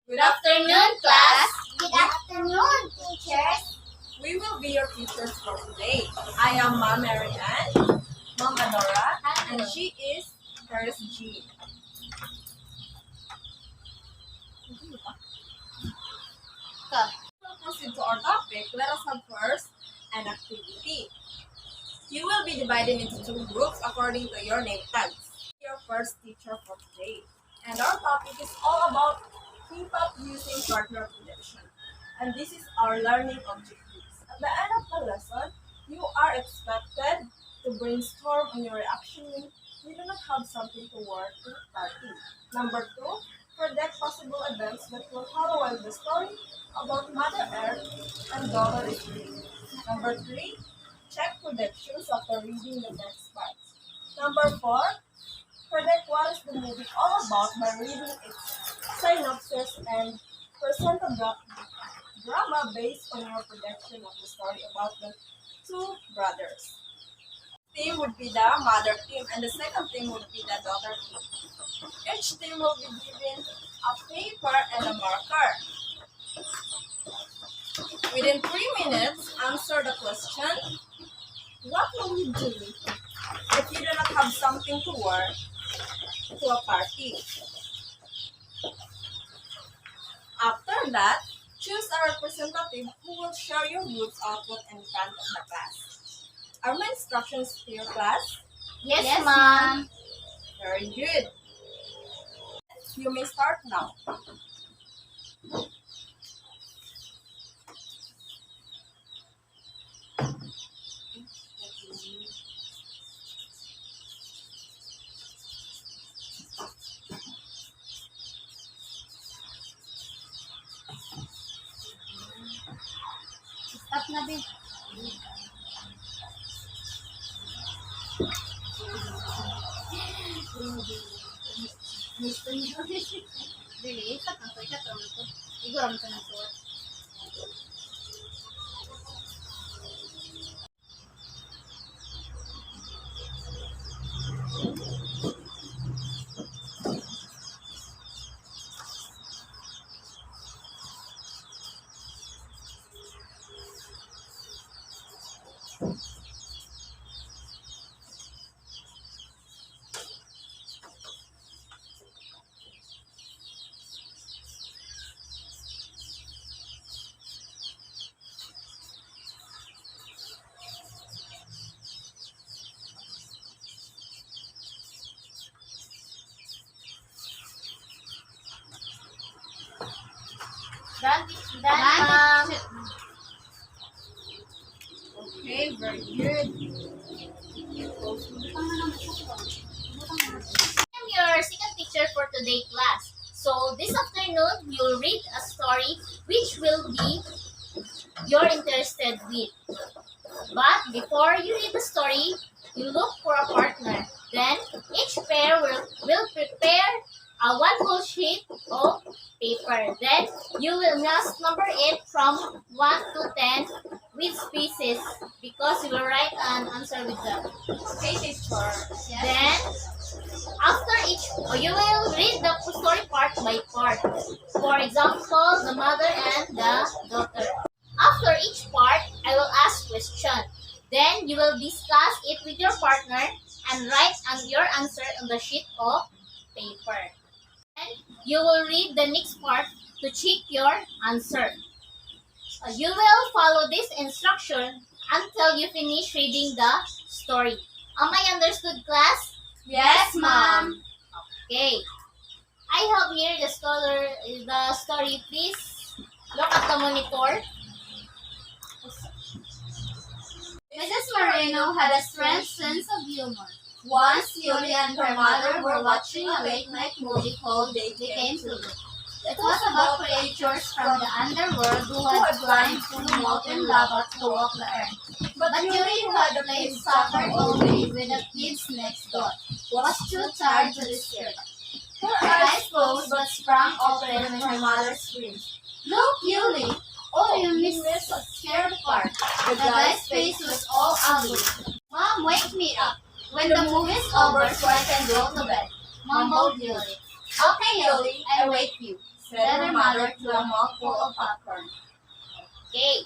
Good afternoon, class. Good afternoon, teachers. We will be your teachers for today. I am Ma'am Marianne, Ma'am Adora, and she is Paris G. We'll proceed to our topic. Let us have first an activity. You will be divided into two groups according to your name tags. Your first teacher for today. And our topic is all about KPUP using partner prediction. And this is our learning objectives. At the end of the lesson, you are expected to brainstorm on your reaction when you do not have something to wear to the party. Number 2, predict possible events that will follow while the story about Mother Earth and Daughter is read. Number 3, check predictions after reading the next parts. Number 4, predict what is the movie all about by reading its synopsis and present a drama based on your prediction of the story about the two brothers. Team would be the mother team and the second team would be the daughter team. Each team will be given a paper and a marker. Within 3 minutes, answer the question, what will you do if you do not have something to wear to a party? After that, choose a representative who will share your group's output in front of the class. Are my instructions clear, class? Yes, ma'am. Very good. You may start now. Stop na, babe. Dili, ikat na to. Iguram ka na to. Done, ma'am. Okay, very good. I'm your second teacher for today class. So this afternoon, you'll read a story which will be you're interested with. But before you read the story, you look for a partner. Then each pair will prepare a one whole sheet of paper. Then you will must number it from 1 to 10 with spaces because you will write an answer with the Okay, teacher. then, after each, you will read the story part by part. For example, the mother and the daughter. After each part, I will ask question. Then you will discuss it with your partner and write your answer on the sheet of paper. Then you will read the next part to check your answer. You will follow this instruction until you finish reading the story. Am I understood, class? Yes, ma'am. Okay. I have here the story. Please look at the monitor. Mrs. Moreno had a strange sense of humor. Once, Yuli and her mother were watching a late-night movie called They Came to Look. It was about creatures from the underworld who had climbed through molten lava to walk the earth. But Yuli, who had played soccer all day with the kids next door, was too tired to be scared. Her eyes closed but sprang open when her mother screamed, "Look, Yuli!" Oh, you missed a scared part. The guy's face was all ugly. "Mom, wake me up when the movie's over so I can go to bed," mumbled Yuli. "Okay, Yuli, I wake you," said her mother to a mouth full of popcorn. Okay.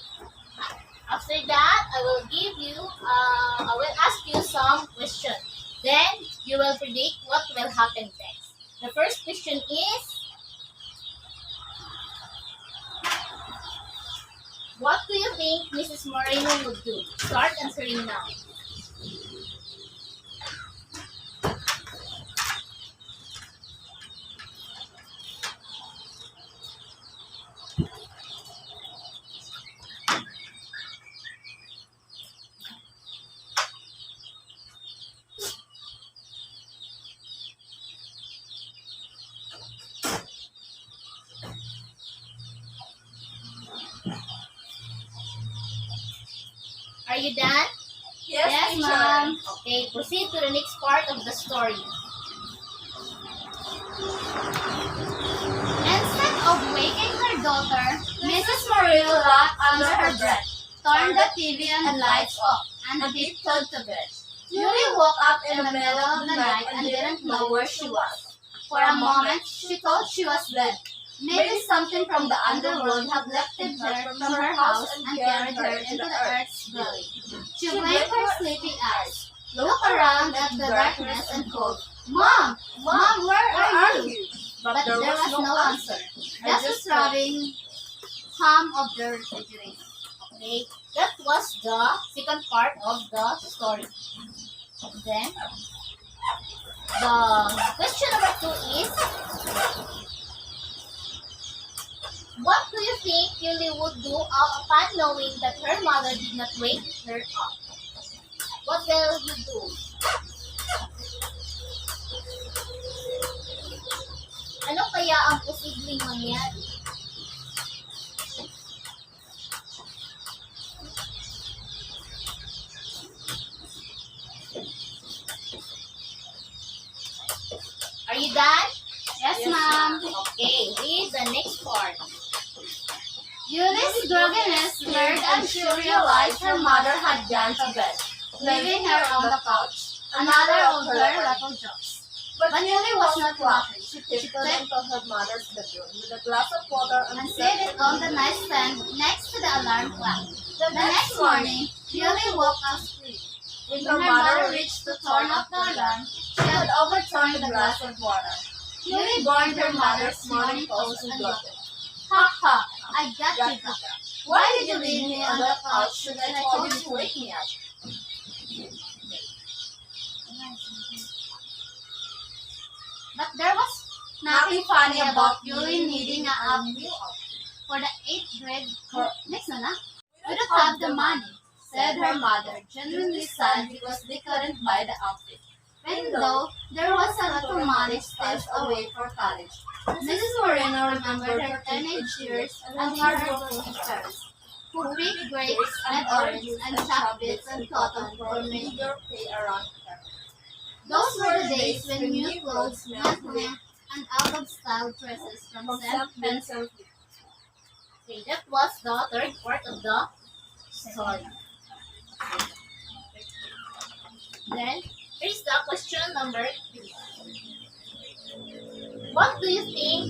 After that, I will ask you some questions. Then you will predict what will happen next. The first question is, what do you think Mrs. Moreno would do? Start answering now. Are you done? Yes, teacher. Okay, proceed to the next part of the story. Instead of waking her daughter, Mrs. Moreno laughed under her breath, turned the TV and lights off, and tiptoed to bed. Julie woke up in the middle of the night and didn't know where she was. For a moment, she thought she was dead. Maybe something from the underworld had lifted her from her house and carried her into the earth's belly. She blinked her sleepy eyes, looked around at the darkness and called, "Mom! Mom, where are you?" But there was no answer, just a throbbing hum of the refrigerator. Okay, that was the second part of the story. Then, the question number 2 is, what do you think Julie would do upon knowing that her mother did not wake her up? What will you do? Ano kaya ang posibleng mangyari? Are you done? Yes, Ma'am. Okay, read the next part. Julie's grogginess cleared and she realized her mother had gone to bed, leaving her on the couch. Another of her little jokes. But Julie was not laughing. She tiptoed into her mother's bedroom with a glass of water And set it on the nightstand next to the alarm clock. The next morning, Julie woke up screaming. When When her mother reached to turn off the alarm, she had overturned the glass of water. Julie burned her mother's morning post and gloated. "Ha ha! I got you, Papa. Why did you leave me on the couch when I told you to wake me up?" But there was nothing funny about Julie needing a avenue for the 8th grade. Next na. "We don't have the money," said her mother, genuinely sad because they couldn't buy the outfit. Even though there was a little money stashed away for college. Mrs. Moreno remembered her teenage years and hard-working parents, who picked grapes and oranges and chopped bits and cotton for meager pay around her. Those were the days when new clothes meant length and out-of-style dresses from St. Vincent. Okay, that was the third part of the story. Then, here's the question number 3. What do you think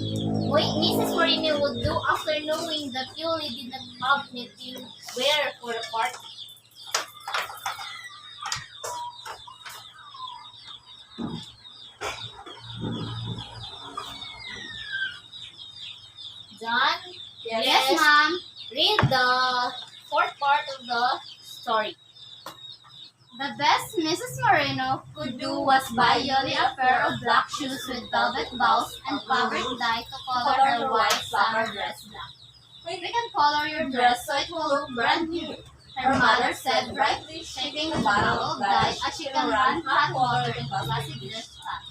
Mrs. Moreno would do after knowing that Julie did not have anything wear for the party? John? Yes, Ma'am. Read the fourth part of the story. The best Mrs. Moreno could do was buy Yoli a pair of black shoes with velvet bows and fabric dye to color her white summer dress black. "We can color your dress so it will look brand new," her mother said brightly, shaking a bottle of dye as she can run hot water into a plastic dish tub.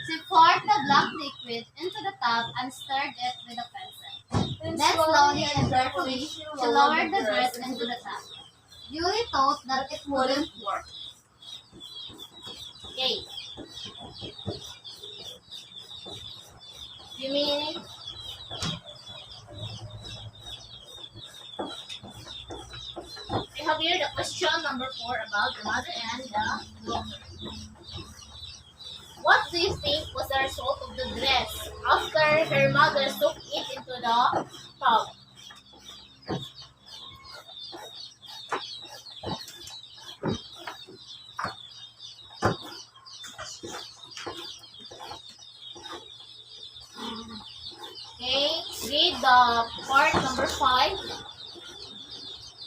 She poured the black liquid into the tub and stirred it with a pencil. Then slowly and carefully, she lowered the dress into the tub. Julie thought that it wouldn't work. Okay. You mean we have here the question number 4 about the mother and the daughter. What do you think was the result of the dress after her mother took it into the tub? Okay, read the part number 5.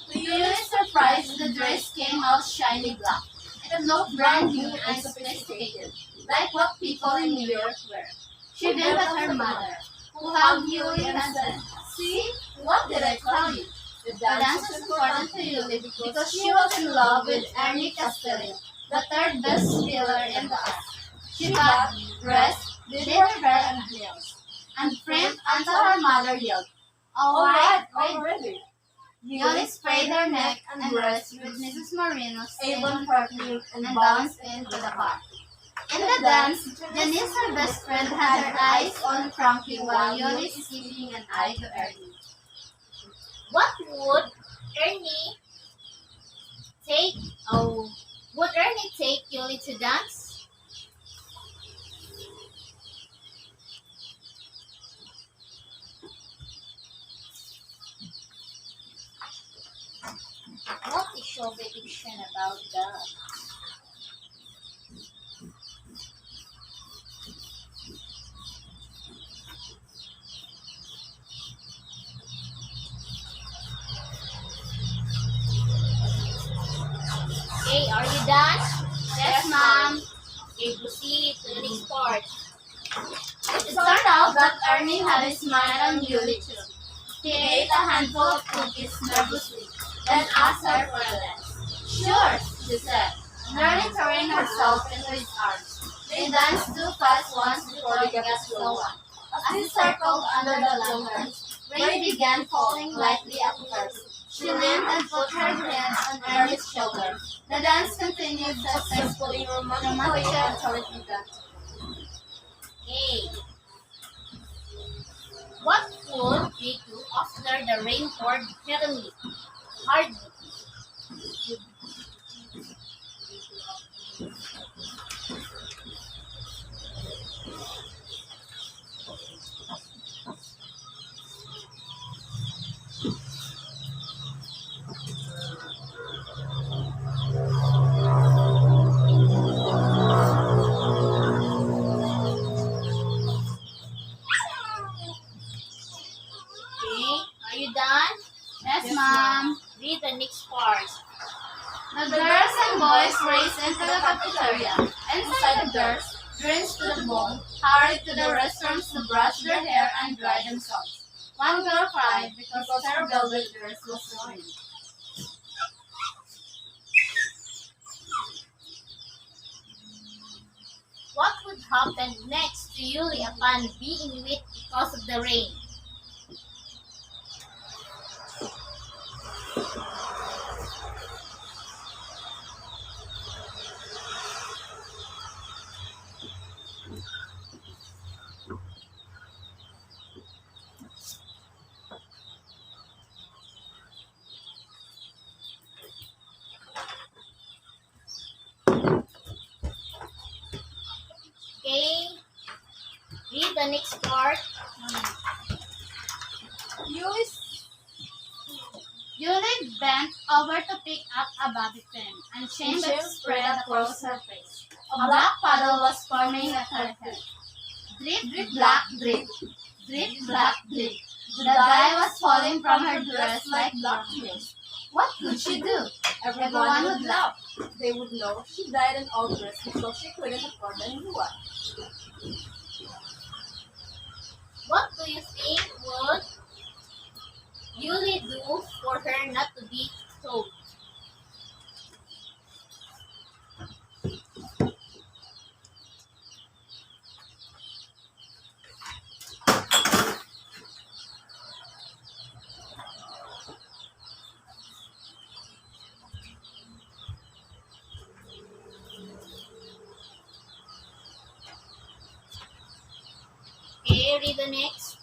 To Yuli's surprise, the dress came out shiny black. It looked brand new and sophisticated, like what people in New York wear. She went at her mother, who hugged Yuli and said, "See, what did I tell you? The dance was important to Yuli because she was in love with Ernie Castello, the third best filler in the act. She got dressed, did her hair and nails, and framed until her mother yelled, "All right, already." Yoli sprayed her neck and breast with Mrs. Marino's Avon perfume and bounced into the car. In the dance, Janice, her best friend, had her eyes on Frankie while Yoli is giving an eye to Ernie. What would Ernie take? Oh, would Ernie take Yuli to dance? What is your prediction about that? Okay, are you done? Yes, ma'am. Okay, proceed to the next part. It turned out that Ernie had a smile on Yuli too. He ate a handful of cookies nervously, then asked her for a dance. "Sure," she said, nearly throwing herself into his arms. They danced too fast once before they got slow one. As they circled under the lanterns, rain began falling lightly at first. She leaned and put her head on Ernie's shoulder. The dance continued successfully, romantically until it began. Okay. What would they do after the rain poured heavily, hardly? Okay, are you done? Yes, ma'am. Read the next part. The girls and boys raced into the cafeteria. Inside the girls, drenched to the bone, hurried to the restrooms to brush their hair and dry themselves. One girl cried because her velvet dress was ruined. What would happen next to Yuli upon being wet because of the rain? Okay, read the next part. Yuli bent over to pick up a bobby pin, and shame that spread across her face. A black puddle was forming at her head. Drip, drip, black, drip. Drip, black, drip. The dye was falling from her dress like black tears. What could she do? Everyone would laugh. They would know she died an old dress because she couldn't afford a new one. What do you think would Yuli do for her not to be soaked? Okay, read the next.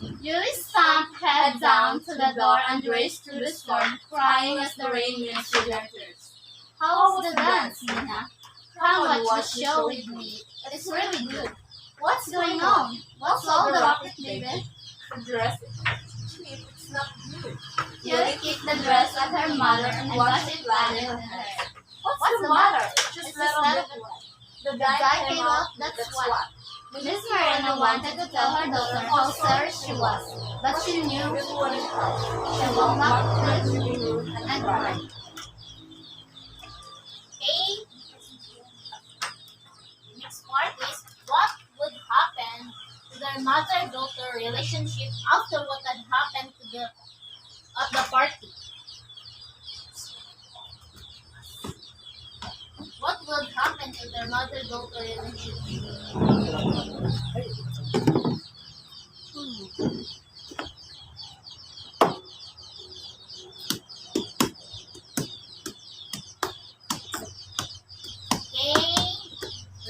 Yuli stomped head down to the door and raced through the storm, crying as the rain mixed with her tears. "How was the dance, Nina?" Come watch the show with me. It's really good. What's going on? What's all the rocket, baby? The dress is cheap. It's not good. Yuri kicked the dress at her mother and watched it land on her head. What's the matter? It's just It's little just bit little wet. The guy came out, that's what. Miss Miranda wanted to tell her daughter how sorry she was, but she knew This wouldn't help. she will not Not learn to be rude and And cry. right. Okay. Next part is what would happen to their mother-daughter relationship after what had happened to the at the party. What would happen to their mother-daughter relationship? Okay.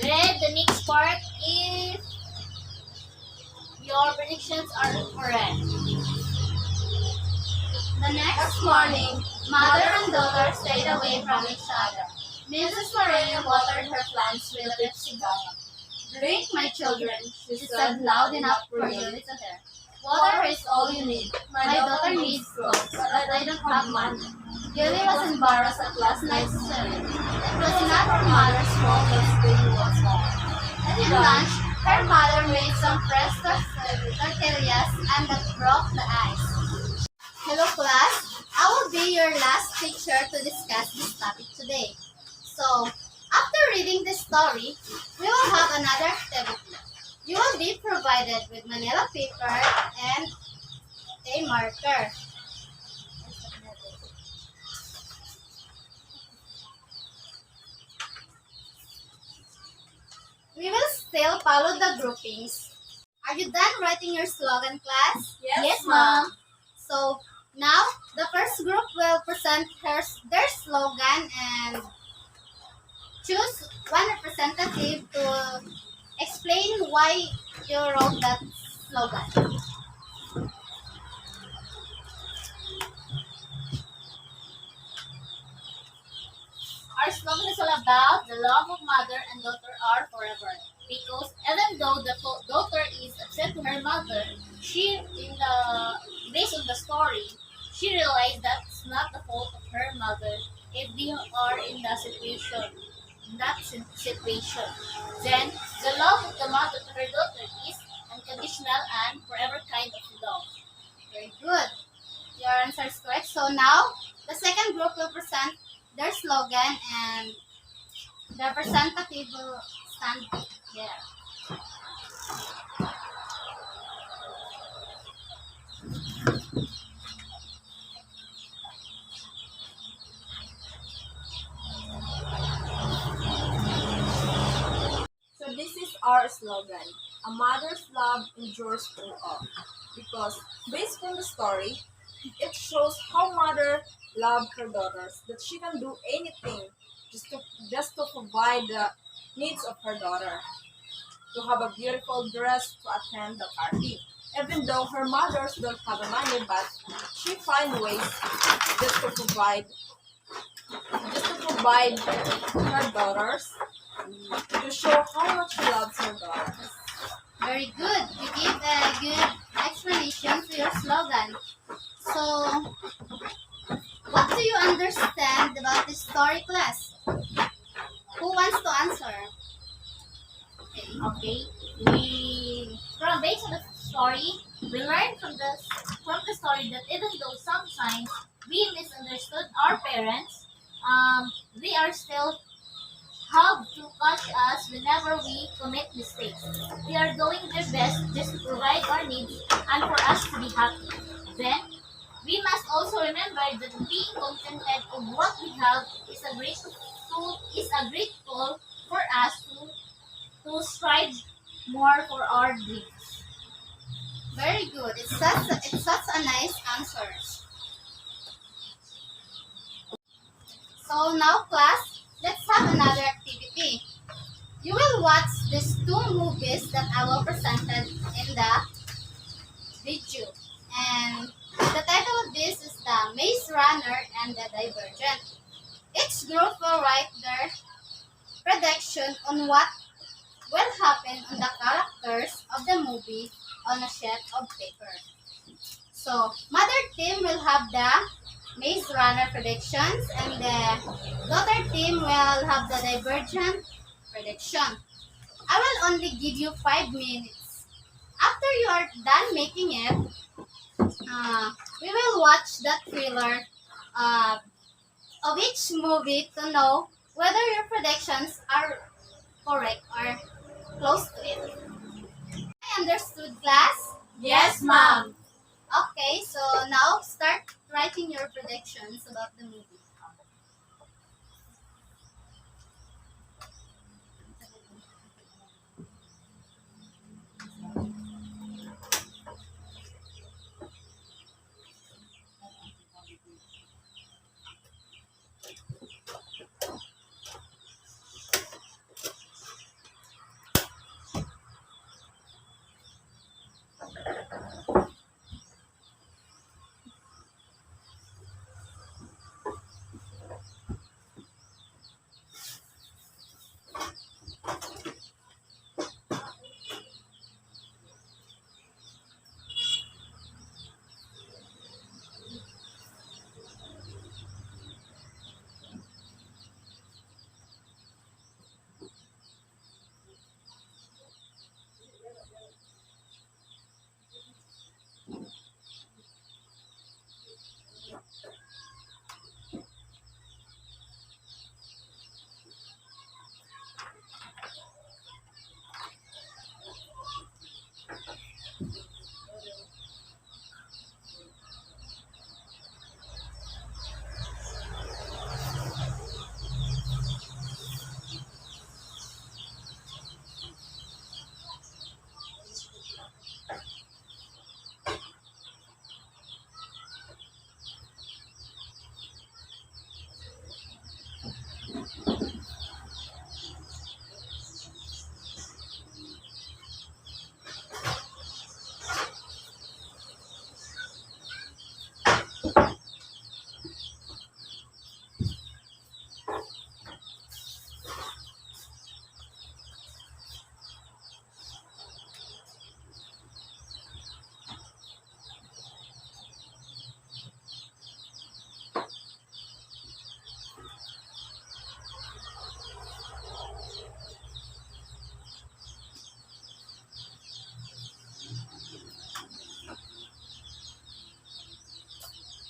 Red, the next part if your predictions are correct. The next morning, mother and daughter stayed away from each other. Mrs. Moreno watered her plants with a Pepsi bottle. Drink, my children, she said loud enough for Yuli to hear. Water is all you need. My daughter needs clothes, but I don't have money. Yuli was embarrassed at last night's serving. It was not her mother's fault that Yuli was home. At lunch, her mother made some fresh tortillas and that broke the ice. Hello class, I will be your last teacher to discuss this topic today. So, after reading this story, we will have another activity. You will be provided with manila paper and a marker. We will still follow the groupings. Are you done writing your slogan, class? Yes, ma'am. So, now, the first group will present their slogan and choose one representative to explain why you wrote that slogan. Our slogan is all about the love of mother and daughter are forever. Because even though the daughter is upset to her mother, she in the based on the story, she realized that it's not the fault of her mother if they are in the situation. In that situation. Then the love of the mother to her daughter is unconditional and forever kind of love. Very good. Your answer is correct. So now, the second group will present their slogan and the representative will stand there. So this is our slogan. A mother's love endures through all. Because based on the story, it shows how mother loved her daughters, that she can do anything just to just to provide the needs of her daughter, to have a beautiful dress to attend the party. Even though her mothers don't have the money, but she find ways just to provide her daughters, to show how much she loves her daughters. Very good. You gave a good explanation to your slogan. So, what do you understand about this story, class? Who wants to answer? Okay. We from based on the story, we learned from the story that even though sometimes we misunderstood our parents, they are still have to catch us whenever we commit mistakes. They are doing their best just to provide our needs and for us to be happy. Then we must also remember that being contented of what we have is a great tool for us to strive more for our dreams. Very good. It's such a nice answer. So now, class, let's have another activity. You will watch these two movies that I will presented in the video. And the title of this is The Maze Runner and the Divergent. Each group will write their prediction on what will happen on the characters of the movie on a sheet of paper. So, mother team will have the Maze Runner predictions and the daughter team will have the Divergent prediction. I will only give you 5 minutes. After you are done making it, we will watch the trailer uh, of each movie to know whether your predictions are correct or close to it. I understood, class? Yes, ma'am. Okay, so now start writing your predictions about the movie.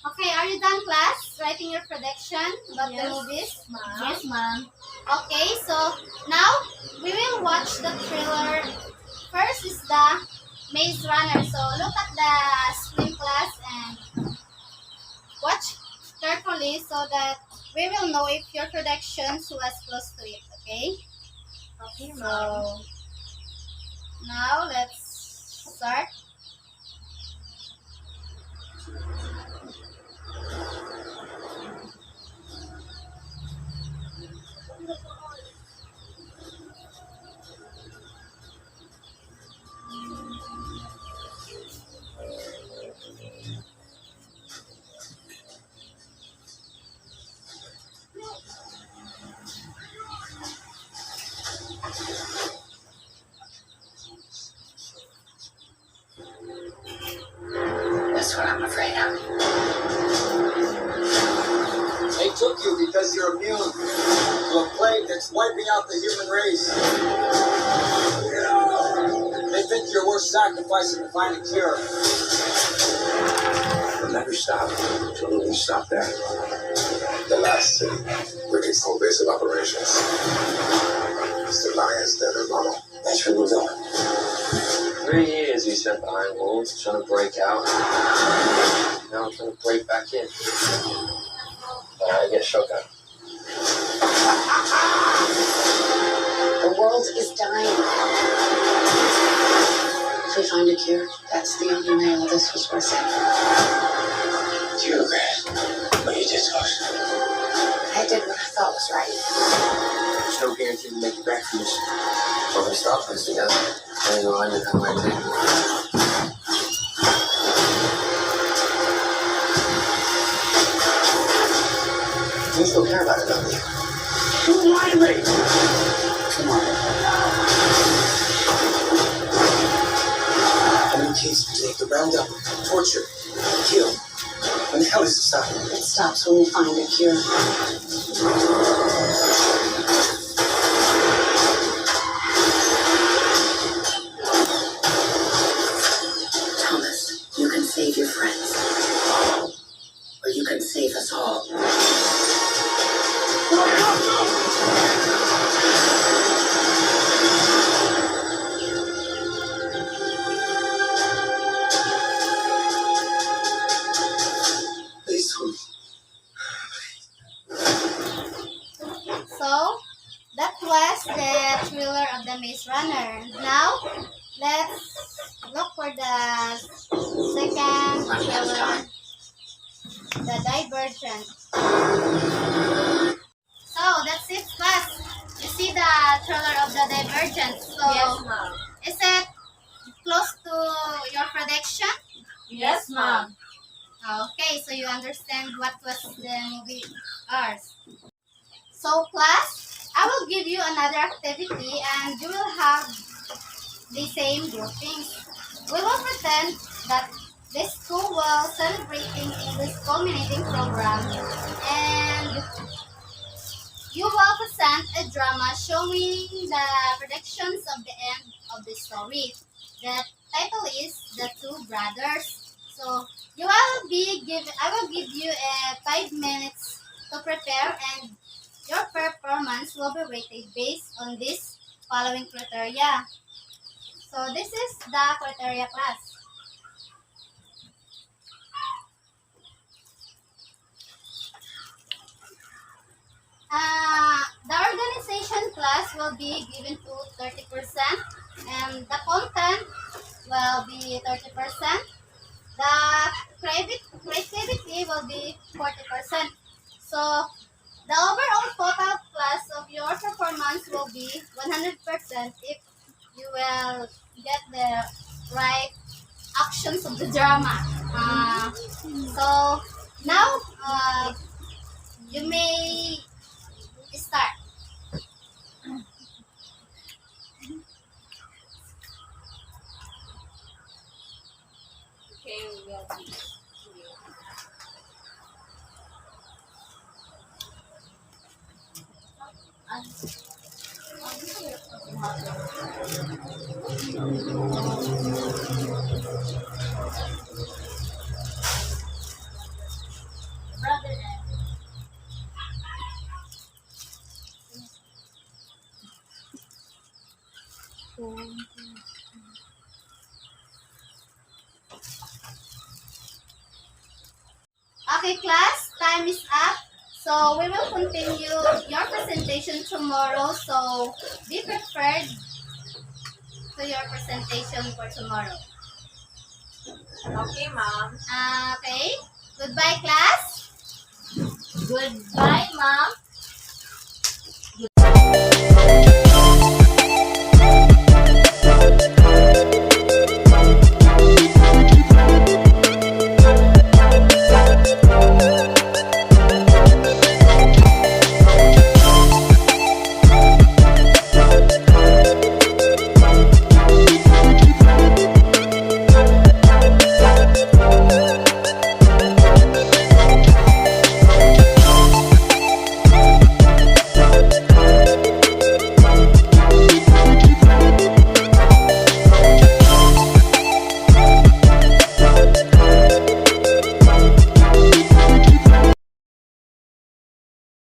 Okay, are you done, class? Writing your prediction about the Yes, movies? ma'am. Yes, ma'am. Okay, so now we will watch the trailer. First is the Maze Runner. So look at the screen, class, and watch carefully so that we will know if your predictions was close to it. Okay. Okay, ma'am. So now let's start. That's what I'm afraid of. They took you because you're immune to a plague that's wiping out the human race. They think you're worth sacrificing to find a cure. We'll never stop until we stop that. The last city, British home base of operations. It's the Lion's Den, Mama. That's where we're going. 3 years we spent behind walls trying to break out. Now I'm trying to break back in. I get shotgun. The world is dying. If we find a cure, that's the only way all this was worth it. You regret what you did to us. I did what I thought was right. There's no guarantee to make it back from this. But if we stop this together, then you'll end up my too. You still care about it, don't you? You lied to me! Take the round up, torture, kill. When the hell does it stop? It stops when we find a cure. Thomas, you can save your friends. Or you can save us all. Please, sweet. So, that was the thriller of the Maze Runner. Now, let's look for the second thriller, The Divergent. So, that's it, class. You see the thriller of The Divergent. So, Yes, ma'am. is it close to your prediction? Yes, ma'am. Okay, so you understand what was the movie ours. So class, I will give you another activity and you will have the same groupings. We will pretend that this school will celebrating English culminating program and you will present a drama showing the predictions of the end of the story. The title is The Two Brothers. So I will give you 5 minutes to prepare and your performance will be rated based on this following criteria. So this is the criteria class. The organization class will be given to 30% and the content will be 30%. The creativity will be 40%. So the overall total class of your performance will be 100% if you will get the right actions of the drama. So now you may start. Okay, we will be. Brother Okay, class, time is up. So we will continue your presentation tomorrow. So be prepared to your presentation for tomorrow. Okay, ma'am. Okay. Goodbye, class. Goodbye, ma'am.